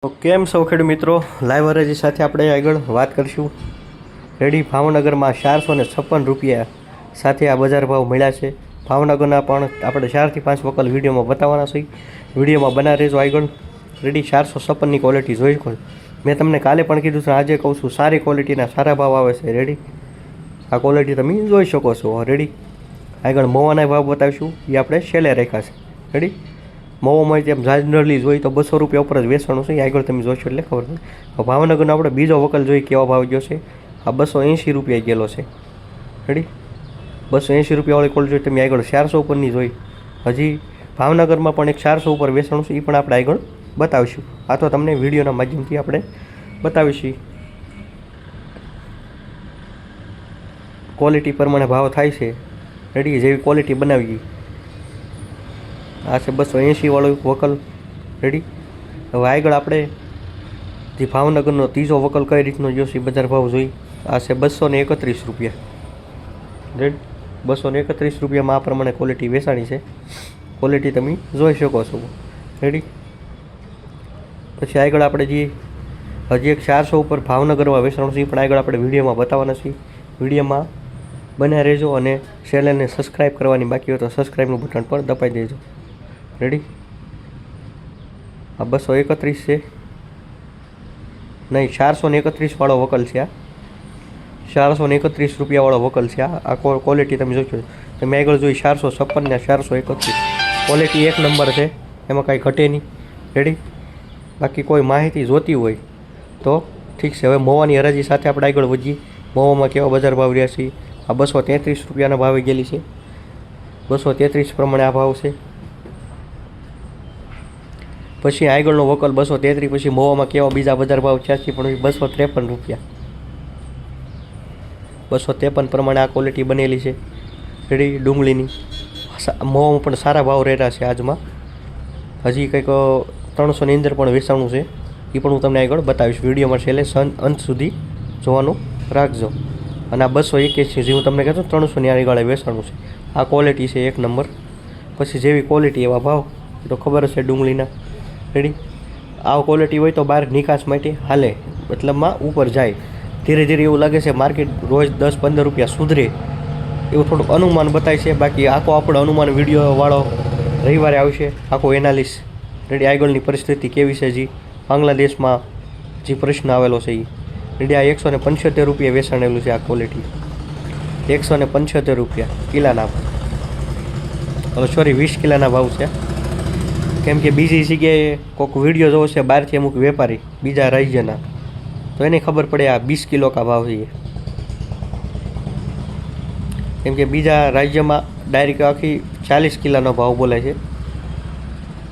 તો કેમ છો ખેડૂત મિત્રો, લાઈવ હરાજી સાથે આપણે આગળ વાત કરીશું. રેડી ભાવનગરમાં 456 રૂપિયા સાથે આ બજાર ભાવ મળ્યા છે. ભાવનગરના પણ આપણે 4 થી 5 વકલ વિડીયોમાં બતાવવાના છે. વિડીયોમાં બના રહેજો આગળ. રેડી 456ની ક્વોલિટી જોઈ શકો. મેં તમને કાલે પણ કીધું છે, આજે કહું છું, સારી ક્વોલિટીના સારા ભાવ આવે છે. રેડી આ ક્વોલિટી તમે જોઈ શકો છો. રેડી આગળ મોવાના ભાવ બતાવીશું, એ આપણે છેલ્લે રાખ્યા છે. રેડી મોવામાં જેમ જનરલી જોઈએ તો 200 રૂપિયા ઉપર જ વેચાણું છે. આગળ તમે જોશો એટલે ખબર પડે. ભાવનગરનો આપણે બીજો વકલ જોઈએ કેવા ભાવ ગયો છે. આ 280 રૂપિયા ગયેલો છે. રેડી 280 રૂપિયાવાળી ક્વોલિટી જોઈએ. તમે આગળ 400 ઉપરની જોઈ. હજી ભાવનગરમાં પણ એક 400 ઉપર વેચાણું છે, એ પણ આપણે આગળ બતાવીશું. આ તો તમને વિડીયોના માધ્યમથી આપણે બતાવીશું. ક્વોલિટી પ્રમાણે ભાવ થાય છે. રેડી જેવી ક્વોલિટી બનાવી. આ છે 280 વાળો વકલ. રેડી હવે આગળ આપણે જે ભાવનગરનો ત્રીજો વકલ કઈ રીતનો જોશે બજાર ભાવ જોઈ. આ છે 231 રૂપિયા. રેડી 231 રૂપિયામાં આ પ્રમાણે ક્વોલિટી વેચાણી છે. ક્વોલિટી તમે જોઈ શકો છો. રેડી પછી આગળ આપણે જે હજી એક 400 ઉપર ભાવનગરમાં વેચાણું છે, એ પણ આગળ આપણે વિડીયોમાં બતાવવાના છીએ. વિડીયોમાં બન્યા રહેજો અને ચેનલને સબસ્ક્રાઈબ કરવાની બાકી હોય તો સબસ્ક્રાઈબનું બટન પણ દબાઈ દેજો. રેડી આ 231 છે નહીં, 431 વાળો વકલ છે. આ 431 રૂપિયાવાળો વકલ છે. આ ક્વોલિટી તમે જોશો. તમે આગળ જોઈ 456 ને 431 ક્વોલિટી એક નંબર છે, એમાં કાંઈ ઘટે નહીં. રેડી બાકી કોઈ માહિતી જોતી હોય તો ઠીક છે. હવે મોવાની હરાજી સાથે આપણે આગળ વધીએ. મોવામાં કેવા બજાર ભાવ રહ્યા છે. આ 233 રૂપિયાના ભાવે ગયેલી છે. 233 પ્રમાણે આ ભાવ છે. પછી આગળનો વકલ 233. પછી મોવામાં કેવા બીજા બજાર ભાવ થયા છે, પણ 253 રૂપિયા. 253 પ્રમાણે આ ક્વોલિટી બનેલી છે. રેડી ડુંગળીની મોવામાં પણ સારા ભાવ રહેલા છે. આજમાં હજી કંઈક 300ની અંદર પણ વેચાણું છે, એ પણ હું તમને આગળ બતાવીશ. વિડીયોમાં છેલ્લે અંત સુધી જોવાનું રાખજો. અને આ 281 જે હું તમને કહેતો 300ની આગળ વેચાણું છે. આ ક્વોલિટી છે એક નંબર. પછી જેવી ક્વોલિટી એવા ભાવ, તો ખબર હશે ડુંગળીના. રેડી આ ક્વોલિટી હોય તો બહાર નિકાસ માટે હાલે, મતલબમાં ઉપર જાય. ધીરે ધીરે એવું લાગે છે માર્કેટ રોજ 10-15 રૂપિયા સુધરે એવું થોડુંક અનુમાન બતાવે છે. બાકી આખો આપણો અનુમાન વિડીયોવાળો રવિવારે આવશે, આખો એનાલિસ. રેડી આગળની પરિસ્થિતિ કેવી છે, જે બાંગ્લાદેશમાં જે પ્રશ્ન આવેલો છે એ. રેડી આ 175 રૂપિયા વેચાણેલું છે. આ ક્વોલિટી 175 રૂપિયા કિલાના. હવે સોરી 20 કિલાના ભાવ છે. કેમ કે બીજી જગ્યાએ કોઈક વિડીયો જોવો છે બહારથી અમુક વેપારી બીજા રાજ્યના, તો એને ખબર પડે આ 20 કિલો કા ભાવ છે. કેમ કે બીજા રાજ્યમાં ડાયરેક્ટ આખી 40 કિલોનો ભાવ બોલે છે.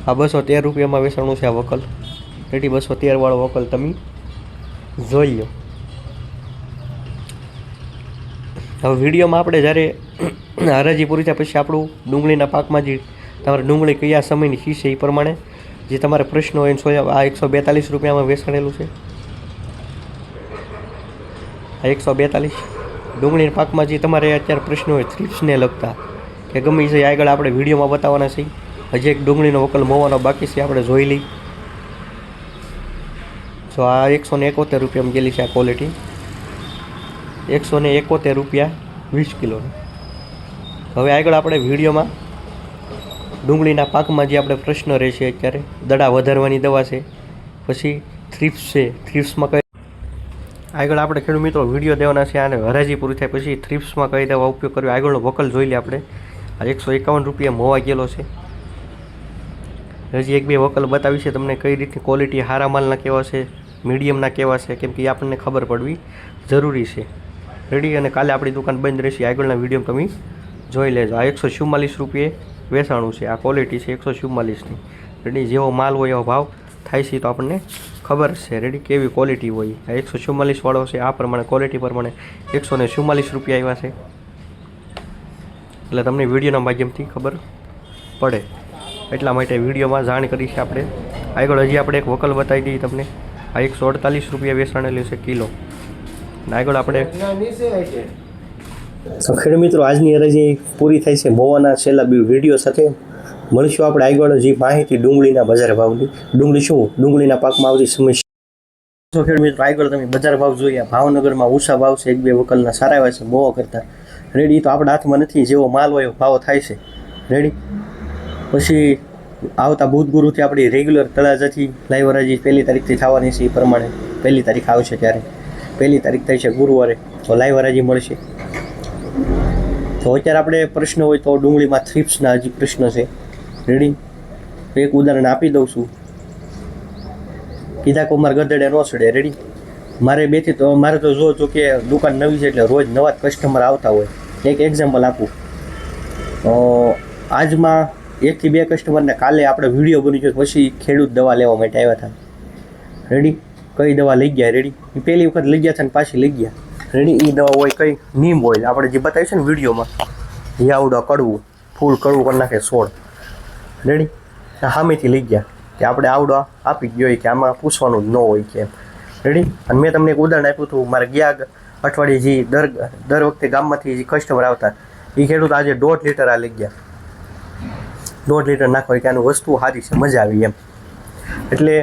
આ 213 રૂપિયામાં વેચાણું છે આ વકલ. રેડી 213 વાળો વકલ તમે જોઈ લો. હવે વિડીયોમાં આપણે જ્યારે હરાજી પૂરી થાય પછી આપણું ડુંગળીના પાકમાં જે તમારે ડુંગળી કયા સમયની છે એ પ્રમાણે જે તમારે પ્રશ્ન હોય એને આ 142 રૂપિયામાં વેચાણેલું છે. આ 142 ડુંગળીના પાકમાં જે તમારે અત્યારે પ્રશ્ન હોય થ્રીપ્સને લગતા કે ગમે છે, આગળ આપણે વિડીયોમાં બતાવવાના છે. હજી એક ડુંગળીનો વકલ મોવાનો બાકી છે, આપણે જોઈ લઈ. તો આ 171 રૂપિયામાં ગયેલી છે આ ક્વોલિટી. 171 રૂપિયા 20 કિલોની. હવે આગળ આપણે વિડીયોમાં ડુંગળીના પાકમાં જે આપણે પ્રશ્ન રહે છે અત્યારે દડા વધારવાની દવા છે, પછી થ્રીપ્સ છે. થ્રીપ્સમાં કઈ આગળ આપણે ખેડૂત મિત્રો વિડીયો દેવાના છે. આને હરાજી પૂરી થાય પછી થ્રીપ્સમાં કઈ દવા ઉપયોગ કર્યો આગળનો વકલ જોઈ લે આપણે. આ 151 રૂપિયા મોવા ગયેલો છે. હજી એક બે વકલ બતાવી છે તમને કઈ રીતની ક્વોલિટી હારા માલના કેવા છે, મીડિયમના કેવા છે, કેમ કે એ આપણને ખબર પડવી જરૂરી છે. રેડી અને કાલે આપણી દુકાન બંધ રહેશે. આગળના વિડીયો તમે જોઈ લેજો. આ 144 રૂપિયે વેચાણું છે. આ ક્વોલિટી છે 144ની. રેડી જેવો માલ હોય એવો ભાવ થાય છે, તો આપણને ખબર છે. રેડી કેવી ક્વોલિટી હોય. આ 144 વાળો છે. આ પ્રમાણે ક્વોલિટી પ્રમાણે 144 રૂપિયા આવ્યા છે. એટલે તમને વિડીયોના માધ્યમથી ખબર પડે એટલા માટે વિડીયોમાં જાણ કરી છે આપણે. આગળ હજી આપણે એક વકલ બતાવી દઈએ તમને. આ 148 રૂપિયા વેચાણેલું છે કિલો. આગળ આપણે તો ખેડૂત મિત્રો આજની હરાજી પૂરી થાય છે મોવાના છેલ્લા બે વિડીયો સાથે. મળશું આપણે આગળ જે માહિતી ડુંગળીના બજાર ભાવની. ડુંગળી શું ડુંગળીના પાકમાં આવતી સમસ્યા. તો ખેડૂત મિત્રો આગળ તમે બજાર ભાવ જોઈએ. ભાવનગરમાં ઊંચા ભાવ છે, 1-2 વકલના સારા એવા છે મોવા કરતા. રેડી તો આપણા હાથમાં નથી, જેવો માલ હોય ભાવ થાય છે. રેડી પછી આવતા બુધ ગુરુથી આપણી રેગ્યુલર તળાજાથી લાઈવ હરાજી 1 તારીખથી થવાની છે. એ પ્રમાણે 1 તારીખ આવશે ત્યારે 1 તારીખ થઈ છે ગુરુવારે, તો લાઈવ હરાજી મળશે. તો અત્યારે આપણે પ્રશ્ન હોય તો ડુંગળીમાં થ્રિપ્સના હજી પ્રશ્ન છે. રેડી એક ઉદાહરણ આપી દઉં છું. કીધા કુમાર ગધેડે નો ચડે. રેડી મારે તો જો કે દુકાન નવી છે એટલે રોજ નવા જ કસ્ટમર આવતા હોય. એક એક્ઝામ્પલ આપું, આજમાં 1 થી 2 કસ્ટમરને કાલે આપણે વિડીયો બની ગયો પછી ખેડૂત દવા લેવા માટે આવ્યા હતા. રેડી કઈ દવા લઈ ગયા. રેડી એ પહેલી વખત લઈ ગયા હતા ને પાછી લઈ ગયા. રેડી એ દવા હોય કઈ નીમ ઓઇલ, આપણે જે બતાવ્યું છે ને વિડીયોમાં, યાવડા કડવું ફૂલ કડવું કરી નાખે છોડ. રેડી સામેથી લઈ ગયા કે આપણે આવડો આપી ગયો કે આમાં પૂછવાનું જ ન હોય કે એમ. રેડી અને મેં તમને એક ઉદાહરણ આપ્યું હતું. મારે ગયા અઠવાડિયે જે દર વખતે ગામમાંથી જે કસ્ટમર આવતા એ ખેડૂત આજે 1.5 લીટર આ લઈ ગયા. 1.5 લીટર નાખો કે આનું વસ્તુ સારી છે, મજા આવી એમ. એટલે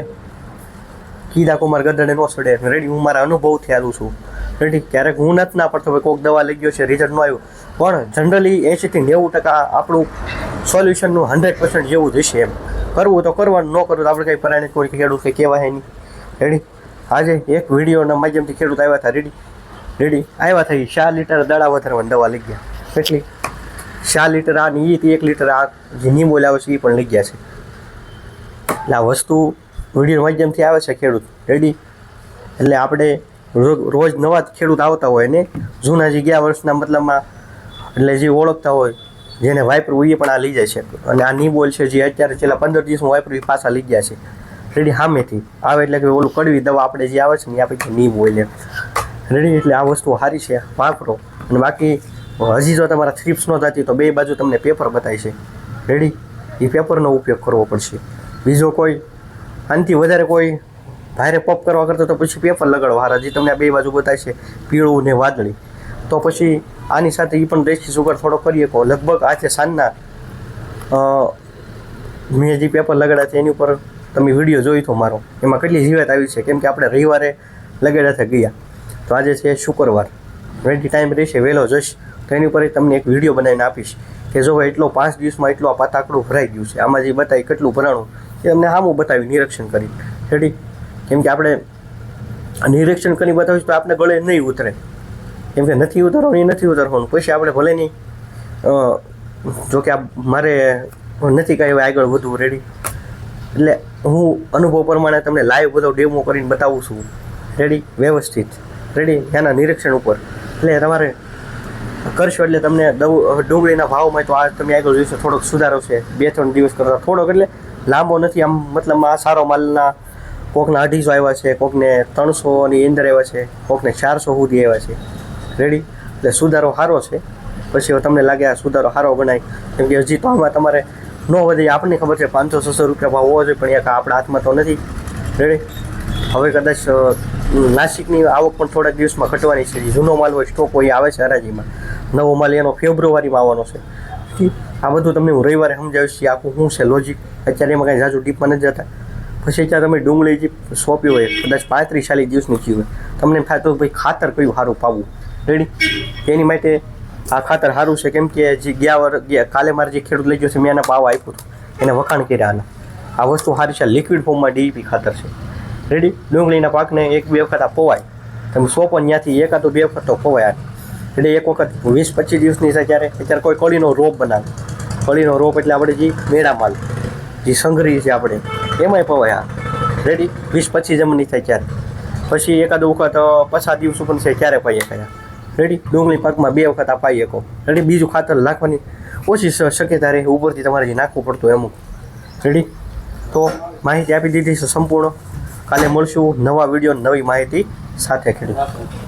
કીધા કુમાર ગધેડે નો ચડે. રેડી હું મારા અનુભવથી આવું છું. રેડી ક્યારેક હું નથી ના પડતો કોઈક દવા લઈ ગયો છે રિઝલ્ટ ન આવ્યું, પણ જનરલી 80 થી 90% આપણું સોલ્યુશનનું 100% જેવું જ હશે એમ. કરવું તો કરવાનું, ન કરવું તો આપણે કંઈ પરાણે કોઈ ખેડૂત કંઈ કહેવાય નહીં. રેડી આજે એક વિડીયોના માધ્યમથી ખેડૂત આવ્યા હતા. રેડી આવ્યા થઈ 4 લીટર દડા વધારવાની દવા લઈ ગયા. કેટલી 4 લીટર આ ને એ 1 લીટર આ જે નીમોલ આવે છે એ પણ લઈ ગયા છે. એટલે આ વસ્તુ વિડીયો માધ્યમથી આવે છે ખેડૂત. રેડી એટલે આપણે રોજ નવા જ ખેડૂત આવતા હોય ને જૂના જે ગયા વર્ષના મતલબમાં એટલે જે ઓળખતા હોય જેને વાપરવું એ પણ આ લઈ જાય છે. અને આ નીમોલ છે જે અત્યારે છેલ્લા 15 દિવસમાં વાપરવું એ પાછા લઈ ગયા છે. રેડી સામેથી આવે એટલે કે ઓલું કડવી દવા આપણે જે આવે છે ને એ આપણે નીમોલ એમ. રેડી એટલે આ વસ્તુ સારી છે, વાપરો. અને બાકી હજી જો તમારા થ્રિપ્સ ન થતી તો 2 બાજુ તમને પેપર બતાવી છે. રેડી એ પેપરનો ઉપયોગ કરવો પડશે. બીજો કોઈ આનાથી વધારે કોઈ ભારે પપ કરવા કરતો તો પછી પેપર લગાડવા. હજી તમને આ 2 બાજુ બતાવી છે, પીળું ને વાદળી. તો પછી આની સાથે એ પણ દેશી સુગર થોડો કરીએ કહો. લગભગ આજે સાંજના મેં જે પેપર લગાડ્યા છે એની ઉપર તમે વિડીયો જોઈ તો મારો, એમાં કેટલી જીવાત આવી છે. કેમ કે આપણે રવિવારે લગાડ્યા હતા ગયા, તો આજે છે શુક્રવાર. રેડી ટાઈમ રહેશે વહેલો જઈશ તો એની ઉપર તમને એક વિડીયો બનાવીને આપીશ કે જો ભાઈ એટલો 5 દિવસમાં એટલું આ પાતાકડું ભરાઈ ગયું છે. આમાં જે બતાવી કેટલું ભરાણું એ તમને સામું બતાવી નિરીક્ષણ કરી. રેડી કેમ કે આપણે નિરીક્ષણ કરી બતાવીશું તો આપણે ગળે નહીં ઉતરે. કેમ કે નથી ઉતરવાનું એ નથી ઉતરવાનું. પછી આપણે ભલે નહીં જોકે આ મારે નથી કાંઈ આગળ વધવું. રેડી એટલે હું અનુભવ પ્રમાણે તમને લાઈવ બધો ડેમો કરીને બતાવું છું. રેડી વ્યવસ્થિત. રેડી એના નિરીક્ષણ ઉપર એટલે તમારે કરશો એટલે તમને ડુંગળીના ભાવમાં તો આ તમે આગળ જોઈશો થોડોક સુધારો છે. 2-3 દિવસ કરતાં થોડોક એટલે લાંબો નથી. આમ મતલબ આ સારો માલના કોકના 250 આવ્યા છે, કોકને 300ની અંદર આવ્યા છે, કોકને 400 સુધી આવ્યા છે. રેડી એટલે સુધારો સારો છે. પછી તમને લાગે આ સુધારો સારો ગણાય કેમ કે હજી તો આમાં તમારે ન વધે. આપણને ખબર છે 500-600 રૂપિયા ભાવ હોવો જોઈએ, પણ એક આપણા હાથમાં તો નથી. રેડી હવે કદાચ નાસિકની આવક પણ થોડાક દિવસમાં ઘટવાની છે. જૂનો માલ હોય સ્ટોક હોય આવે છે હરાજીમાં, નવો માલ એનો ફેબ્રુઆરીમાં આવવાનો છે. આ બધું તમને હું રવિવારે સમજાવીશ કે આખું શું છે લોજિક. અત્યારે એમાં કાંઈ ઝાઝું ડીપમાં નથી જતા. પછી અત્યારે તમે ડુંગળી જે સોંપી હોય કદાચ 35-40 દિવસની થયું હોય, તમને થાય તો ભાઈ ખાતર કયું સારું પાવું. રેડી એની માટે આ ખાતર સારું છે. કેમ કે જે કાલે મારે જે ખેડૂત લઈ ગયો છે મેં એના ભાવ આપ્યું હતું, એને વખાણ કર્યા આના. આ વસ્તુ સારી છે, લિક્વિડ ફોર્મમાં DEP ખાતર છે. રેડી ડુંગળીના પાકને 1-2 વખત આ પવાય. તમે સોંપો ત્યાંથી 1 કાં તો 2 વખત તો પવાય. એટલે એક વખત 20-25 દિવસની છે અત્યારે કોઈ કળીનો રોપ બનાવે. કળીનો રોપ એટલે આપણે જે મેળા માલ જે સંઘરી છે આપણે એમાંય પવાય. રેડી 20-25 જમણી થાય ત્યારે પછી એકાદો વખત 50 દિવસ પણ છે ત્યારે પાઈએ કર્યા. રેડી ડુંગળી પાકમાં 2 વખત આ પાઈ શકો. રેડી બીજું ખાતર નાખવાની ઓછી શક્યતા રહે, ઉપરથી તમારે જે નાખવું પડતું એમ. રેડી તો માહિતી આપી દીધી છે સંપૂર્ણ. કાલે મળશું નવા વિડીયો નવી માહિતી સાથે ખેડૂત.